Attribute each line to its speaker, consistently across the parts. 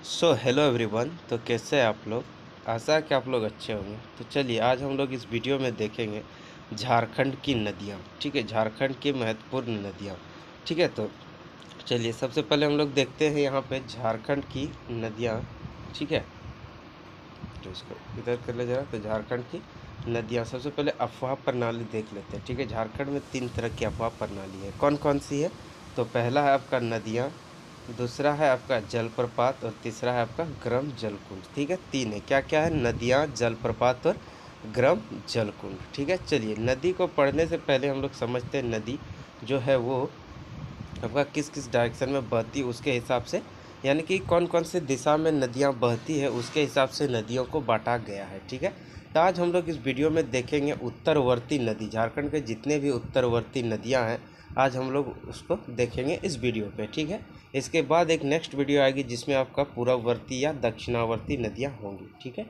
Speaker 1: Hello everyone. तो कैसे हैं आप लोग। आशा है कि आप लोग अच्छे होंगे। तो चलिए आज हम लोग इस वीडियो में देखेंगे झारखंड की नदियाँ। ठीक है, झारखंड की महत्वपूर्ण नदियाँ। ठीक है, तो चलिए सबसे पहले हम लोग देखते हैं यहाँ पे झारखंड की नदियाँ। ठीक है, तो इसको इधर कर ले जरा। तो झारखंड की नदियाँ, सबसे पहले अफवाह प्रणाली देख लेते हैं। ठीक है, झारखंड में 3 तरह की अफवाह प्रणाली है। कौन कौन सी है? तो पहला है आपका नदियाँ, दूसरा है आपका जलप्रपात और तीसरा है आपका ग्राम जलकुंड। ठीक है, 3 है। क्या क्या है? नदियाँ, जलप्रपात और ग्राम जलकुंड। ठीक है, चलिए नदी को पढ़ने से पहले हम लोग समझते हैं नदी जो है वो आपका किस किस डायरेक्शन में बहती है उसके हिसाब से, यानी कि कौन कौन से दिशा में नदियाँ बहती है उसके हिसाब से नदियों को बांटा गया है। ठीक है, तो आज हम लोग इस वीडियो में देखेंगे उत्तरवर्ती नदी। झारखंड के जितने भी उत्तरवर्ती नदियाँ हैं आज हम लोग उसको देखेंगे इस वीडियो पे। ठीक है, इसके बाद एक नेक्स्ट वीडियो आएगी जिसमें आपका पूर्ववर्ती या दक्षिणावर्ती नदियाँ होंगी। ठीक है,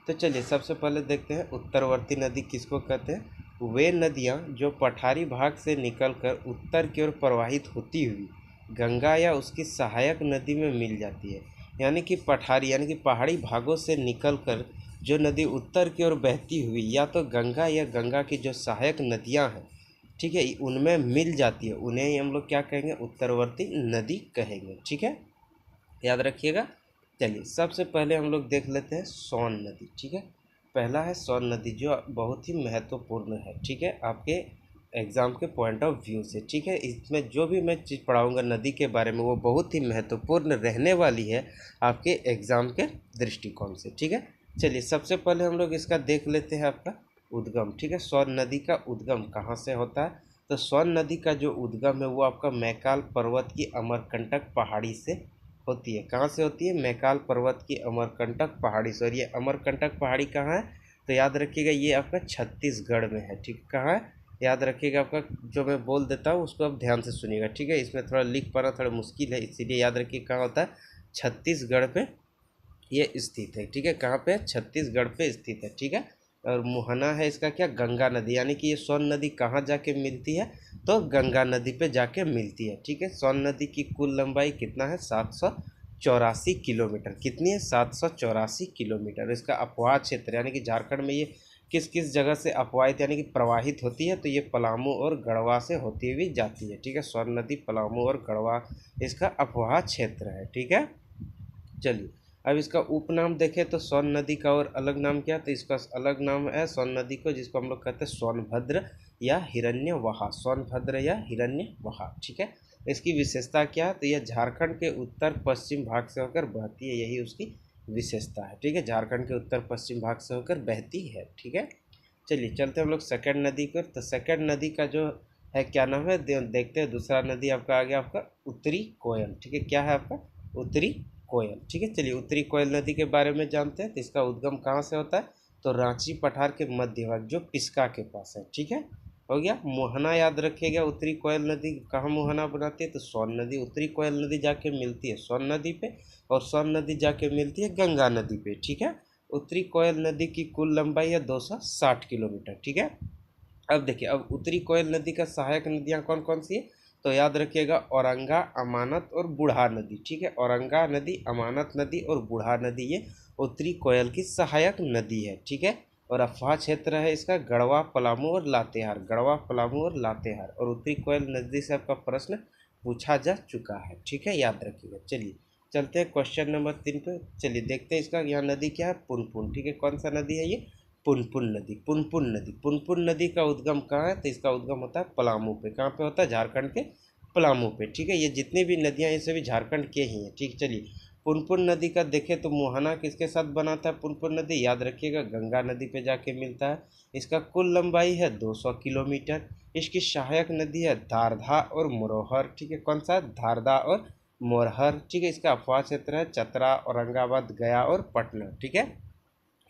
Speaker 1: तो चलिए सबसे पहले देखते हैं उत्तरवर्ती नदी किसको कहते हैं। वे नदियाँ जो पठारी भाग से निकलकर उत्तर की ओर प्रवाहित होती हुई गंगा या उसकी सहायक नदी में मिल जाती है। यानी कि पठारी यानी कि पहाड़ी भागों से निकलकर जो नदी उत्तर की ओर बहती हुई या तो गंगा या गंगा की जो सहायक नदियाँ हैं, ठीक है, उनमें मिल जाती है, उन्हें ही हम लोग क्या कहेंगे? उत्तरवर्ती नदी कहेंगे। ठीक है, याद रखिएगा। चलिए सबसे पहले हम लोग देख लेते हैं सोन नदी। ठीक है, पहला है सोन नदी जो बहुत ही महत्वपूर्ण है। ठीक है, आपके एग्ज़ाम के पॉइंट ऑफ व्यू से। ठीक है, इसमें जो भी मैं चीज़ पढ़ाऊंगा नदी के बारे में वो बहुत ही महत्वपूर्ण रहने वाली है आपके एग्ज़ाम के दृष्टिकोण से। ठीक है, चलिए सबसे पहले हम लोग इसका देख लेते हैं आपका उद्गम। ठीक है, सोन नदी का उद्गम कहाँ से होता है? तो सोन नदी का जो उद्गम है वो आपका मैकाल पर्वत की अमरकंटक पहाड़ी से होती है। कहाँ से होती है? मैकाल पर्वत की अमरकंटक पहाड़ी से। और ये अमरकंटक पहाड़ी कहाँ है? तो याद रखिएगा ये आपका छत्तीसगढ़ में है। ठीक, कहाँ है? याद रखिएगा। आपका जो मैं बोल देता हूँ उसको आप ध्यान से सुनिएगा। ठीक है, इसमें थोड़ा लिख पाना थोड़ा मुश्किल है, इसीलिए याद रखिए कहाँ होता है। छत्तीसगढ़ पे ये स्थित है। ठीक है, कहाँ पे? छत्तीसगढ़ पे स्थित है। ठीक है, और मुहाना है इसका क्या? गंगा नदी। यानी कि ये सोन नदी कहाँ जाके मिलती है? तो गंगा नदी पे जाके मिलती है। ठीक है, सोन नदी की कुल लंबाई कितना है? 784 किलोमीटर। कितनी है? 784 किलोमीटर। इसका अपवाह क्षेत्र यानी कि झारखंड में ये किस किस जगह से अपवाहित यानी कि प्रवाहित होती है? तो ये पलामू और गढ़वा से होती हुई जाती है। ठीक है, सोन नदी पलामू और गढ़वा इसका अपवाह क्षेत्र है। ठीक है, चलिए अब इसका उपनाम देखें तो सोन नदी का और अलग नाम क्या? तो इसका अलग नाम है सोन नदी को जिसको हम लोग कहते हैं सोनभद्र या हिरण्यवाहा। सोनभद्र या हिरण्यवाहा। ठीक है, इसकी विशेषता क्या है? तो यह झारखंड के उत्तर पश्चिम भाग से होकर बहती है, यही उसकी विशेषता है। ठीक है, झारखंड के उत्तर पश्चिम भाग से होकर बहती है। ठीक है, चलिए चलते हैं हम लोग सेकंड नदी पर। तो सेकंड नदी का जो है क्या नाम है देखते हैं। दूसरा नदी आपका आ गया आपका उत्तरी कोयल। ठीक है, क्या है आपका? उत्तरी कोयल। ठीक है, चलिए उत्तरी कोयल नदी के बारे में जानते हैं। तो इसका उद्गम कहाँ से होता है? तो रांची पठार के मध्य भाग जो पिस्का के पास है। ठीक है, हो गया। मोहना याद रखिएगा। उत्तरी कोयल नदी कहाँ मोहना बनाती है? तो सोन नदी। उत्तरी कोयल नदी जाके मिलती है सोन नदी पे और सोन नदी जाके मिलती है गंगा नदी पे। ठीक है, उत्तरी कोयल नदी की कुल लंबाई है 260 किलोमीटर। ठीक है, अब देखिए अब उत्तरी कोयल नदी का सहायक नदियाँ कौन कौन सी है? तो याद रखिएगा औरंगा, अमानत और बूढ़ा नदी। ठीक है, औरंगा नदी, अमानत नदी और बूढ़ा नदी ये उत्तरी कोयल की सहायक नदी है। ठीक है, और अफवाह क्षेत्र है इसका गढ़वा, पलामू और लातेहार। गढ़वा, पलामू और लातेहार। और उत्तरी कोयल नदी से आपका प्रश्न पूछा जा चुका है। ठीक है, याद रखिएगा। चलिए चलते हैं क्वेश्चन नंबर 3 पे। चलिए देखते हैं इसका। यहाँ नदी क्या है? पुनपुन। ठीक है, कौन सा नदी है ये? पुनपुन नदी। पुनपुन नदी। पुनपुन नदी का उद्गम कहाँ है? तो इसका उद्गम होता है पलामू पे। कहाँ पे होता है? झारखंड के पलामू पे। ठीक है, ये जितनी भी नदियाँ ये सभी झारखंड के ही हैं। ठीक, चलिए पुनपुन नदी का देखें तो मुहाना किसके साथ बनाता है? पुनपुन नदी याद रखिएगा गंगा नदी पे जाके मिलता है। इसका कुल लंबाई है 200 किलोमीटर। इसकी सहायक नदी है धारधा और मोरहर। ठीक है, कौन सा? धारधा और मोरहर। ठीक है, इसका अफवाह क्षेत्र है चतरा, औरंगाबाद, गया और पटना। ठीक है,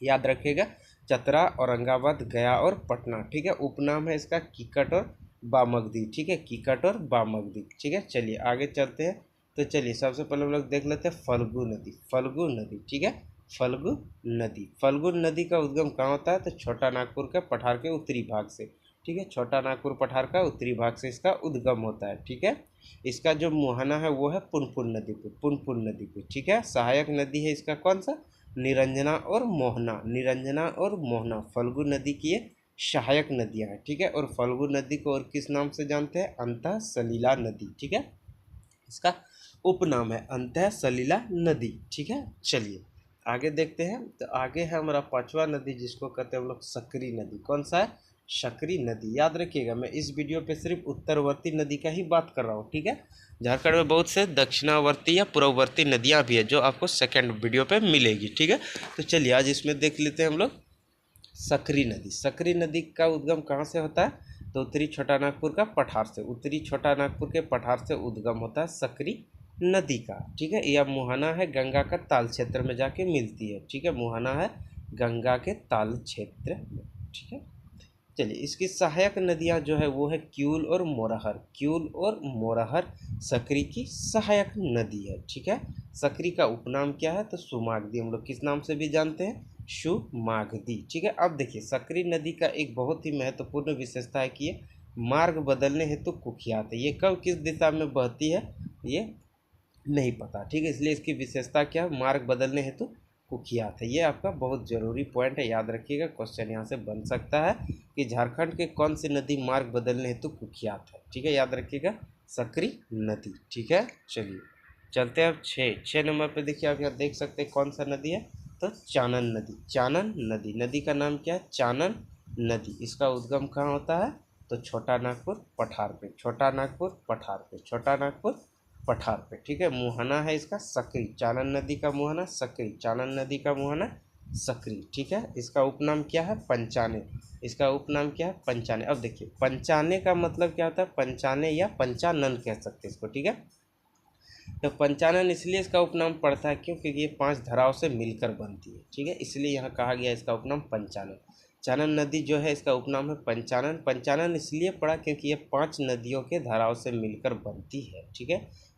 Speaker 1: याद रखिएगा चतरा, औरंगाबाद, गया और पटना। ठीक है, उपनाम है इसका कीकट और बामगदी। ठीक है, कीकट और बामगदी। ठीक है, चलिए आगे चलते हैं। तो चलिए सबसे पहले हम लोग देख लेते हैं फल्गु नदी। फल्गु नदी। ठीक है, फल्गु नदी। फल्गु नदी का उद्गम कहाँ होता है? तो छोटा नागपुर के पठार के उत्तरी भाग से। ठीक है। छोटा नागपुर पठार का उत्तरी भाग से इसका उद्गम होता है, ठीक है। इसका जो मुहाना है वो है पुनपुन नदी पे, पुनपुन नदी पे, ठीक है। सहायक नदी है इसका कौन सा, निरंजना और मोहना, निरंजना और मोहना फल्गु नदी की ये सहायक नदियां हैं, ठीक है। और फल्गु नदी को और किस नाम से जानते हैं, अंतः सलीला नदी, ठीक है। इसका उपनाम है अंतः सलीला नदी, ठीक है। चलिए आगे देखते हैं। तो आगे है हमारा पांचवा नदी जिसको कहते हैं हम लोग सकरी नदी। कौन सा है, सकरी नदी। याद रखिएगा मैं इस वीडियो पे सिर्फ उत्तरवर्ती नदी का ही बात कर रहा हूँ, ठीक है। झारखंड में बहुत से दक्षिणावर्ती या पूर्ववर्ती नदियाँ भी है जो आपको सेकेंड वीडियो पे मिलेगी, ठीक है। तो चलिए आज इसमें देख लेते हैं हम लोग सकरी नदी। सकरी नदी का उद्गम कहाँ से होता है, तो उत्तरी छोटा नागपुर का पठार से, उत्तरी छोटा नागपुर के पठार से उद्गम होता है सकरी नदी का, ठीक है। यह मुहाना है गंगा का ताल क्षेत्र में जाके मिलती है, ठीक है। मुहाना है गंगा के ताल क्षेत्र में, ठीक है। चलिए इसकी सहायक नदियां जो है वो है क्यूल और मोरहर, क्यूल और मोरहर सकरी की सहायक नदी है, ठीक है। सकरी का उपनाम क्या है, तो सुमागदी, हम लोग किस नाम से भी जानते हैं, सुमागदी, ठीक है। अब देखिए सकरी नदी का एक बहुत ही महत्वपूर्ण विशेषता है कि ये मार्ग बदलने हेतु कुख्यात है। ये कब किस दिशा में बहती है ये नहीं पता, ठीक है। इसलिए इसकी विशेषता क्या है, मार्ग बदलने हेतु कुख्यात है। ये आपका बहुत जरूरी पॉइंट है, याद रखिएगा। क्वेश्चन यहाँ से बन सकता है कि झारखंड के कौन सी नदी मार्ग बदलने हेतु कुख्यात है, ठीक है। याद रखिएगा सकरी नदी, ठीक है। चलिए चलते हैं अब छः नंबर पे। देखिए आप यहाँ देख सकते हैं कौन सा नदी है, तो चानन नदी, चानन नदी। नदी का नाम क्या है, चानन नदी। इसका उद्गम कहाँ होता है, तो छोटा नागपुर पठार पे, छोटा नागपुर पठार पे, छोटा नागपुर पठार पे, ठीक है। मुहाना है इसका सकरी, चानन नदी का मुहाना सकरी, चानन नदी का मुहाना सकरी, ठीक है। इसका उपनाम क्या है, पंचाने, इसका उपनाम क्या है, पंचाने। अब देखिए पंचाने का मतलब क्या होता है, पंचाने या पंचानन कह सकते हैं इसको, ठीक है। तो पंचानन इसलिए इसका उपनाम पड़ता है क्यों, क्योंकि ये 5 धराव से मिलकर बनती है, ठीक है। इसलिए यहाँ कहा गया इसका उपनाम पंचानन। चानन नदी जो है इसका उपनाम है पंचानन। पंचानन इसलिए पड़ा क्योंकि ये 5 नदियों के धाराव से मिलकर बनती है, ठीक है।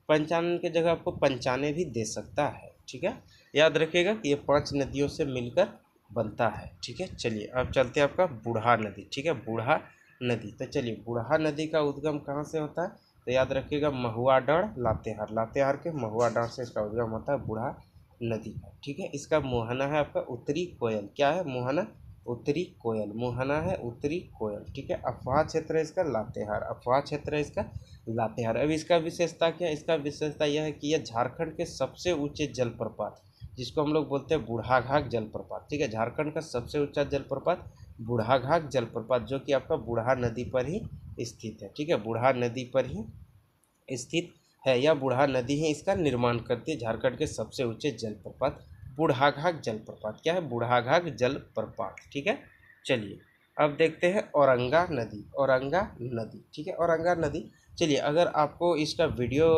Speaker 1: पंचानन की जगह आपको पंचाने भी दे सकता है, ठीक है। याद रखिएगा कि ये 5 नदियों से मिलकर बनता है, ठीक है। चलिए अब चलते हैं आपका बूढ़ा नदी, ठीक है। बूढ़ा नदी, तो चलिए बूढ़ा नदी का उद्गम कहाँ से होता है, तो याद रखिएगा महुआडाँड़ लातेहार, लातेहार के महुआडाँड़ से इसका उद्गम होता है बूढ़ा नदी का, ठीक है। इसका मुहाना है आपका उत्तरी कोयल, क्या है मुहाना, उत्तरी कोयल, मुहाना है उत्तरी कोयल, ठीक है। अफवाह क्षेत्र है इसका लातेहार, अफवाह क्षेत्र है इसका लातेहार। अब इसका विशेषता क्या है, इसका विशेषता यह है कि यह झारखंड के सबसे ऊंचे जलप्रपात जिसको हम लोग बोलते हैं बूढ़ाघाट जलप्रपात, ठीक है। झारखंड का सबसे ऊंचा जलप्रपात बूढ़ाघाट जलप्रपात जो कि आपका बूढ़ा नदी पर ही स्थित है, ठीक है। बूढ़ा नदी पर ही स्थित है, या बूढ़ा नदी ही इसका निर्माण करती है। झारखंड के सबसे ऊंचे जलप्रपात बूढ़ाघाट जलप्रपात, क्या है, बूढ़ाघाट जलप्रपात, ठीक है। चलिए अब देखते हैं औरंगा नदी, औरंगा नदी, ठीक है। औरंगा नदी, चलिए अगर आपको इसका वीडियो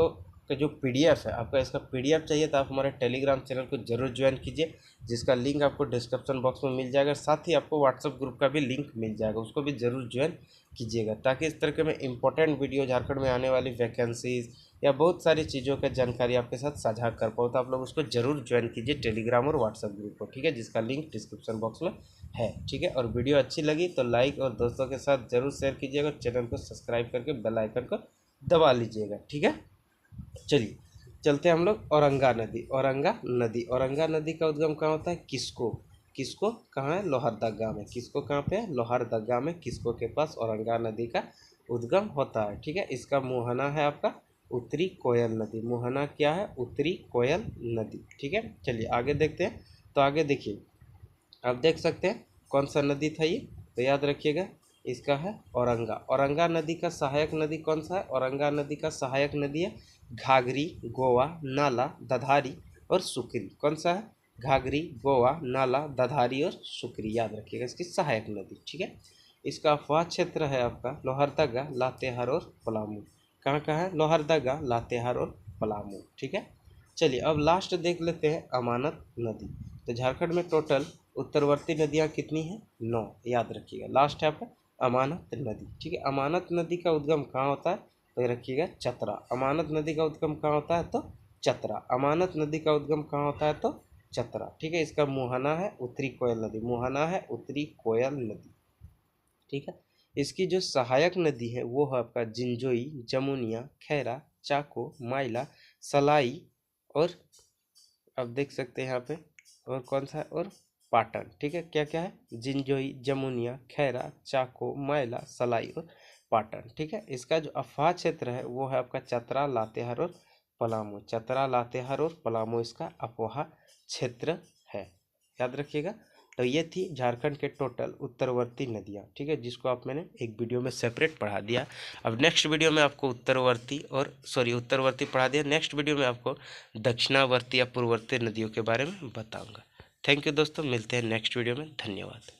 Speaker 1: का जो पीडीएफ है, आपका इसका पीडीएफ चाहिए तो आप हमारे टेलीग्राम चैनल को जरूर ज्वाइन कीजिए, जिसका लिंक आपको डिस्क्रिप्शन बॉक्स में मिल जाएगा। साथ ही आपको व्हाट्सएप ग्रुप का भी लिंक मिल जाएगा, उसको भी जरूर ज्वाइन कीजिएगा, ताकि इस तरह के मैं इंपॉर्टेंट वीडियो झारखंड में आने वाली वैकेंसीज या बहुत सारी चीज़ों का जानकारी आपके साथ साझा कर पाऊँ। तो आप लोग उसको जरूर ज्वाइन कीजिए टेलीग्राम और व्हाट्सएप ग्रुप को, ठीक है, जिसका लिंक डिस्क्रिप्शन बॉक्स में है, ठीक है। और वीडियो अच्छी लगी तो लाइक और दोस्तों के साथ जरूर शेयर कीजिएगा, चैनल को सब्सक्राइब करके बेल आइकन को दबा लीजिएगा, ठीक है। चलिए चलते हैं हम लोग औरंगा नदी, औरंगा नदी। औरंगा नदी का उद्गम कहाँ होता है, किसको, किसको कहाँ है, लोहरदगा में। किसको कहाँ पे है, लोहरदगा में, किसको के पास औरंगा नदी का उद्गम होता है, ठीक है। इसका मुहाना है आपका उत्तरी कोयल नदी, मुहाना क्या है, उत्तरी कोयल नदी, ठीक है। चलिए आगे देखते हैं। तो आगे देखिए आप देख सकते हैं कौन सा नदी था ये, तो याद रखिएगा इसका है औरंगा। औरंगा नदी का सहायक नदी कौन सा है, औरंगा नदी का सहायक नदी है घाघरी, गोवा, नाला, दधारी और सुकरी। कौन सा है, घाघरी, गोवा, नाला, दधारी और सुकरी, याद रखिएगा इसकी सहायक नदी, ठीक है। इसका अफवाह क्षेत्र है आपका लोहरदगा, लातेहार और पलामू। कहाँ कहाँ है, लोहरदगा, लातेहार और पलामू, ठीक है। चलिए अब लास्ट देख लेते हैं अमानत नदी। तो झारखंड में टोटल उत्तरवर्ती नदियाँ कितनी हैं, 9, याद रखिएगा। लास्ट है आपका अमानत नदी, ठीक है। अमानत नदी का उद्गम कहाँ होता है, तो रखिएगा चतरा। अमानत नदी का उद्गम कहाँ होता है, तो चतरा। अमानत नदी का उद्गम कहाँ होता है, तो चतरा, ठीक है। इसका मुहाना है उत्तरी कोयल नदी, मुहाना है उत्तरी कोयल नदी, ठीक है। इसकी जो सहायक नदी है वो है आपका जिंजोई, जमुनिया, खैरा, चाको, माइला, सलाई और अब देख सकते हैं यहाँ पे और कौन सा है और पाटन। ठीक है, क्या क्या है, जिंजोई, जमुनिया, खैरा, चाको, माइला, सलाई और पाटन। ठीक है, इसका जो अफवाह क्षेत्र है वो है आपका चतरा, लातेहार और पलामू। चतरा, लातेहार और पलामू इसका अफवाह क्षेत्र है, याद रखिएगा। तो ये थी झारखंड के टोटल उत्तरवर्ती नदियाँ। ठीक है, जिसको आप मैंने एक वीडियो में सेपरेट पढ़ा दिया। अब नेक्स्ट वीडियो में आपको उत्तरवर्ती पढ़ा दिया। नेक्स्ट वीडियो में आपको दक्षिणावर्ती या पूर्ववर्ती नदियों के बारे में बताऊंगा। थैंक यू दोस्तों, मिलते हैं नेक्स्ट वीडियो में। धन्यवाद।